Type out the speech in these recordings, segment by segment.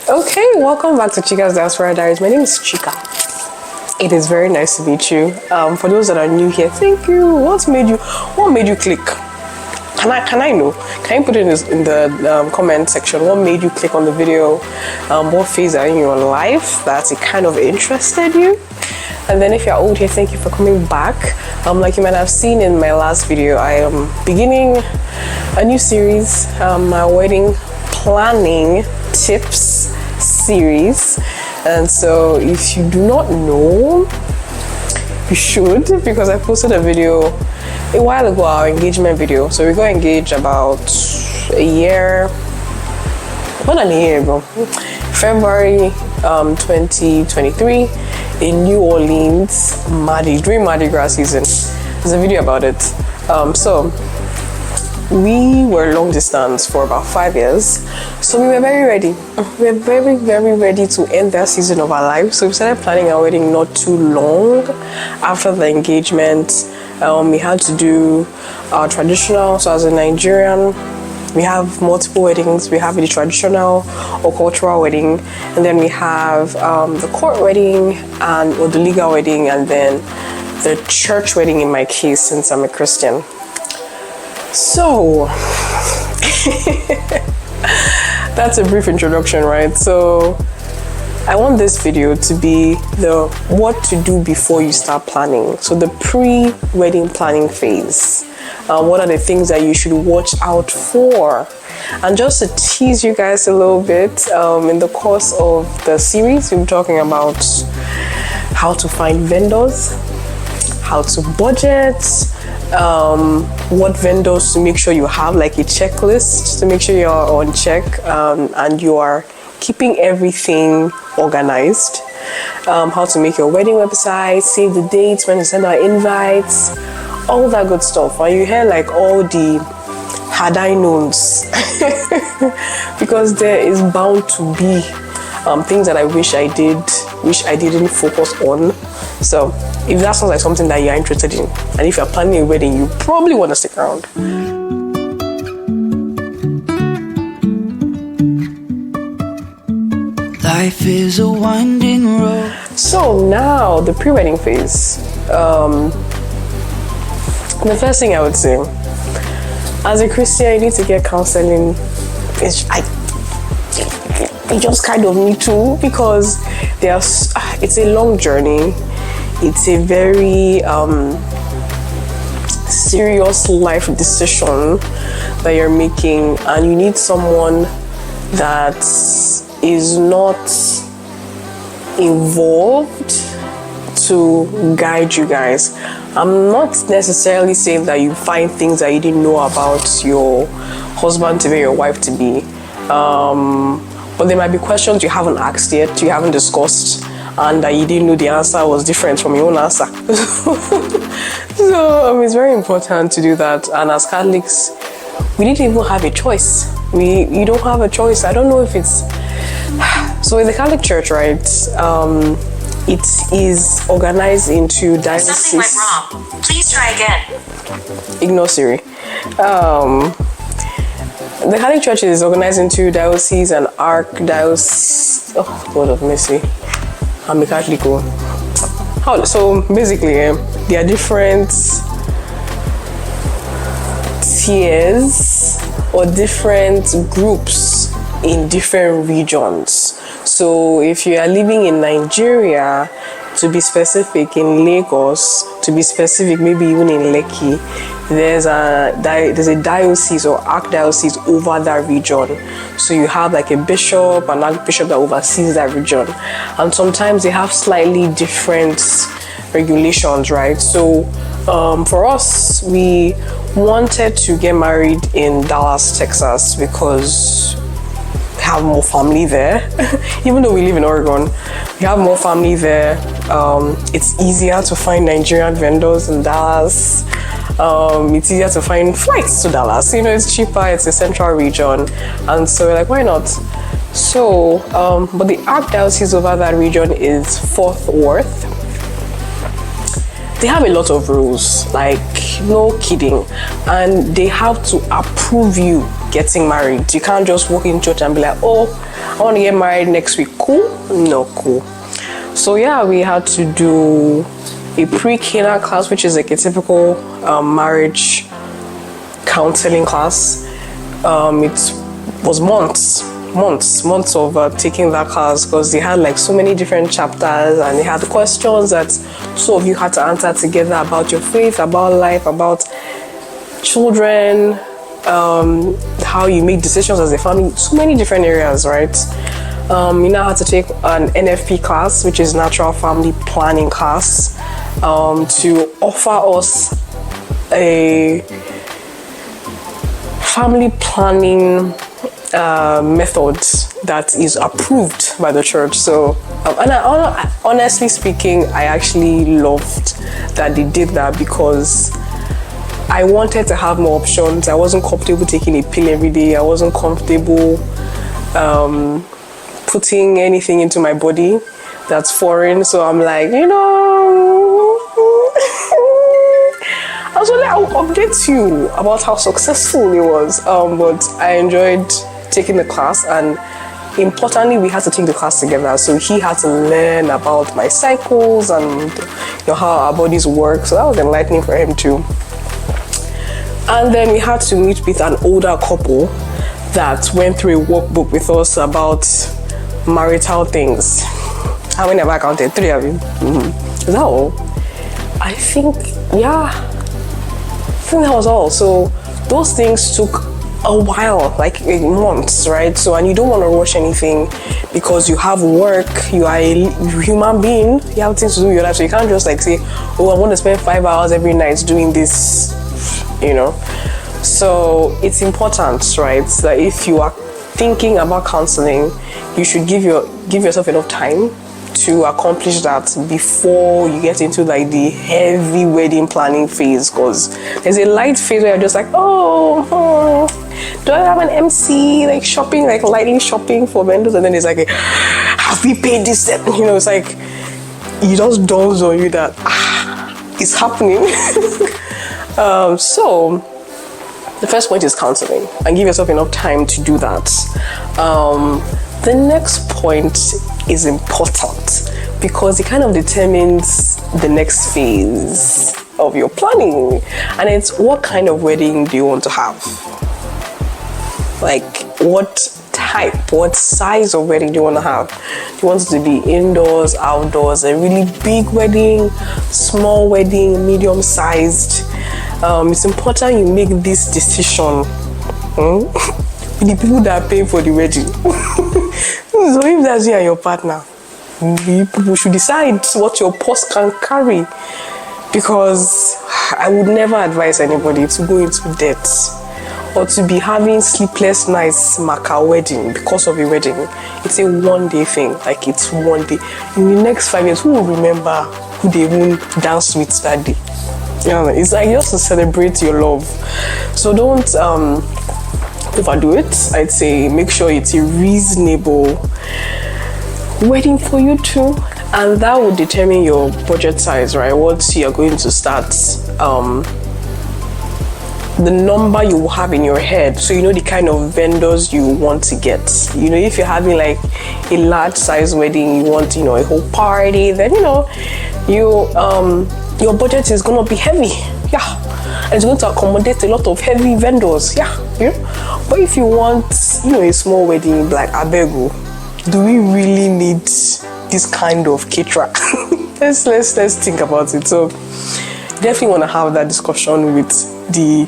Okay, welcome back to Chika's Diaspora Diaries. My name is Chika. It is very nice to meet you. For those that are new here, thank you. What made you click? Can I know? Can you put it in the comment section? What made you click on the video? What phase are in your life that it kind of interested you? And then if you're old here, thank you for coming back. Like you might have seen in my last video, I am beginning a new series, my wedding planning tips series. And so if you do not know, you should, because I posted a video a while ago, our engagement video. So we got engaged about more than a year ago, February 2023 in New Orleans, during Mardi Gras season. There's a video about it. So we were long distance for about 5 years, so we were very ready. We were very, very ready to end that season of our life. So we started planning our wedding not too long after the engagement. We had to do our traditional. So as a Nigerian, we have multiple weddings. We have the traditional or cultural wedding, and then we have the court wedding or the legal wedding, and then the church wedding in my case, since I'm a Christian. So that's a brief introduction, right? So I want this video to be the what to do before you start planning. So the pre-wedding planning phase. What are the things that you should watch out for? And just to tease you guys a little bit, in the course of the series, we'll be talking about how to find vendors, how to budget, what vendors to make sure you have, like a checklist to make sure you're on check, and you are keeping everything organized, how to make your wedding website, save the dates, when to send out invites, all that good stuff. And you hear like all the had I knowns because there is bound to be things that I wish I didn't focus on. So if that sounds like something that you're interested in, and if you're planning a wedding, you probably want to stick around. Life is a winding road. So now the pre-wedding phase. The first thing I would say, as a Christian, you need to get counseling. I just kind of need to, because it's a long journey. It's a very serious life decision that you're making, and you need someone that is not involved to guide you guys. I'm not necessarily saying that you find things that you didn't know about your husband to be, your wife to be, but there might be questions you haven't asked yet, you haven't discussed, and that you didn't know the answer was different from your own answer. So it's very important to do that. And as Catholics, we didn't even have a choice. You don't have a choice. I don't know if it's so in the Catholic Church, right? It is organized into dioceses. Something went wrong. Please try again. Ignore Siri. The Catholic Church is organized into dioceses and archdiocese. Oh, God of mercy. I'm a Catholic. So basically, there are different tiers or different groups in different regions. So if you are living in Nigeria, to be specific, in Lagos, to be specific, maybe even in Lekki, there's a diocese or archdiocese over that region. So you have like a bishop, an archbishop that oversees that region. And sometimes they have slightly different regulations, right? So for us, we wanted to get married in Dallas, Texas, because we have more family there. Even though we live in Oregon, we have more family there. It's easier to find Nigerian vendors in Dallas. It's easier to find flights to Dallas. It's cheaper, it's a central region. And so we're like, why not? So, but the archdiocese over that region is Fort Worth, they have a lot of rules, like no kidding, and they have to approve you getting married. You can't just walk in church and be like, oh, I want to get married next week. Cool? No, cool. So yeah, we had to do a pre-Cana class, which is like a typical marriage counseling class. It was months of taking that class, because they had like so many different chapters, and they had the questions that two of you had to answer together about your faith, about life, about children, how you make decisions as a family, so many different areas, right? You now have to take an NFP class, which is Natural Family Planning class, to offer us a family planning method that is approved by the church. So, and honestly speaking, I actually loved that they did that, because I wanted to have more options. I wasn't comfortable taking a pill every day. I wasn't comfortable putting anything into my body that's foreign. So I'm like, I'll update you about how successful it was. But I enjoyed taking the class, and importantly, we had to take the class together. So he had to learn about my cycles and how our bodies work. So that was enlightening for him too. And then we had to meet with an older couple that went through a workbook with us about marital things. How many have I counted? 3 of you. Is that all? I think that was all. So those things took a while, like months, right? So, and you don't want to rush anything, because you have work, you are a human being, you have things to do in your life. So you can't just like say, oh, I want to spend 5 hours every night doing this, So it's important, right, that if you are thinking about counseling, you should give yourself enough time to accomplish that before you get into like the heavy wedding planning phase. Because there's a light phase where you're just like, do I have an MC, like shopping, like lightly shopping for vendors? And then it's like, have we paid this? It's like, it just dawns on you that it's happening. So the first point is counseling, and give yourself enough time to do that. The next point is important, because it kind of determines the next phase of your planning, and it's what kind of wedding do you want to have? Like, what size of wedding do you want to have? Do you want it to be indoors, outdoors, a really big wedding, small wedding, medium sized? It's important you make this decision with the people that are paying for the wedding. So if that's you and your partner, people should decide what your purse can carry, because I would never advise anybody to go into debt or to be having sleepless nights Macau wedding because of a wedding. It's a one-day thing. Like, it's one day. In the next 5 years, who will remember who they even danced with that day? It's like just to celebrate your love. So don't overdo it. I'd say make sure it's a reasonable wedding for you too, and that will determine your budget size, right? What you're going to start, the number you will have in your head, so you know the kind of vendors you want to get. If you're having like a large size wedding, you want a whole party, then your budget is going to be heavy, and it's going to accommodate a lot of heavy vendors, But if you want a small wedding, like abego, do we really need this kind of caterer? let's think about it. So definitely want to have that discussion with the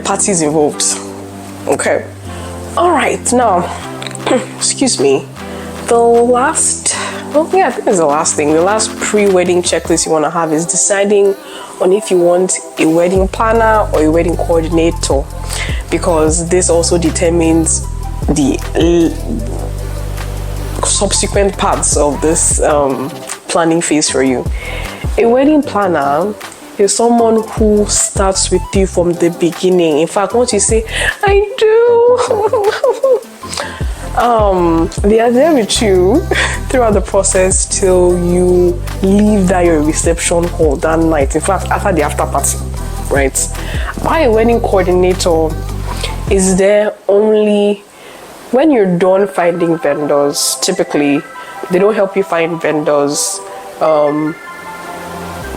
parties involved. Okay. All right. Now, excuse me. I think it's the last thing. The last pre-wedding checklist you want to have is deciding on if you want a wedding planner or a wedding coordinator, because this also determines the subsequent parts of this planning phase for you. A wedding planner is someone who starts with you from the beginning. In fact, once you say, I do, They are there with you throughout the process till you leave that your reception hall that night. In fact, after the after party, right? My wedding coordinator is there only when you're done finding vendors. Typically, they don't help you find vendors.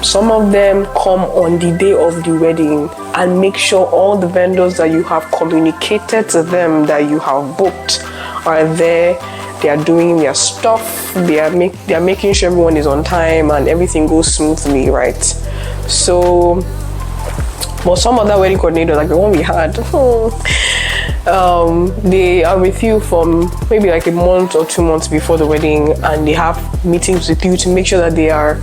Some of them come on the day of the wedding and make sure all the vendors that you have communicated to them that you have booked are there. They are doing their stuff. They are making sure everyone is on time and everything goes smoothly, right? So, but some other wedding coordinators, like the one we had, they are with you from maybe like a month or 2 months before the wedding, and they have meetings with you to make sure that they are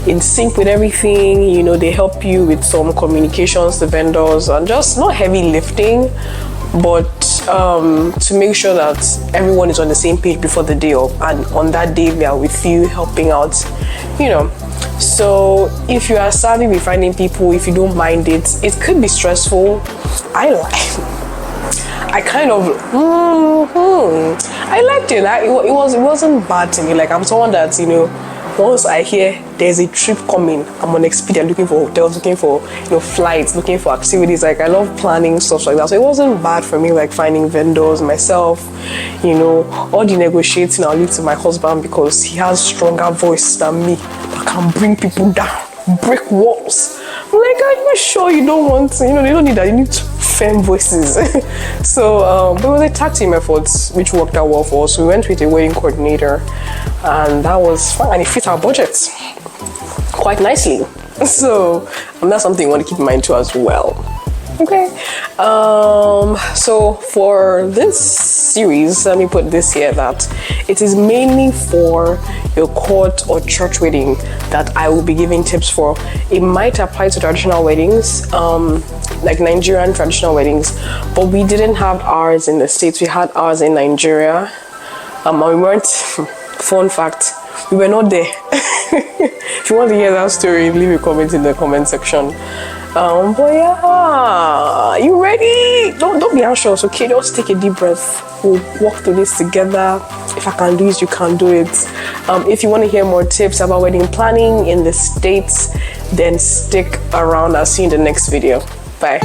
in sync with everything. You know, they help you with some communications to vendors and just not heavy lifting, but to make sure that everyone is on the same page before the day of, and on that day they are with you helping out, you know. So if you are savvy with finding people, if you don't mind it could be stressful. I liked it. It wasn't bad to me. Like, I'm someone that, you know, once I hear there's a trip coming, I'm on Expedia looking for hotels, looking for, you know, flights, looking for activities. Like, I love planning stuff like that. So it wasn't bad for me, like finding vendors myself. You know, all the negotiating I'll leave to my husband because he has stronger voice than me that can bring people down, break walls. I'm like, are you sure you don't want to? You know, they don't need that. You need firm voices. So, but it was a tag team effort, which worked out well for us. We went with a wedding coordinator, and that was fun, and it fit our budget quite nicely. So, that's something you want to keep in mind too as well. Okay. So for this series, let me put this here, that it is mainly for your court or church wedding that I will be giving tips for. It might apply to traditional weddings, like Nigerian traditional weddings, but we didn't have ours in the States. We had ours in Nigeria. We weren't, fun fact, we were not there. If you want to hear that story, leave a comment in the comment section. But yeah, you ready? Don't be anxious, okay? Just take a deep breath. We'll walk through this together. If I can do it, you can do it. If you want to hear more tips about wedding planning in the States, then stick around. I'll see you in the next video. Bye.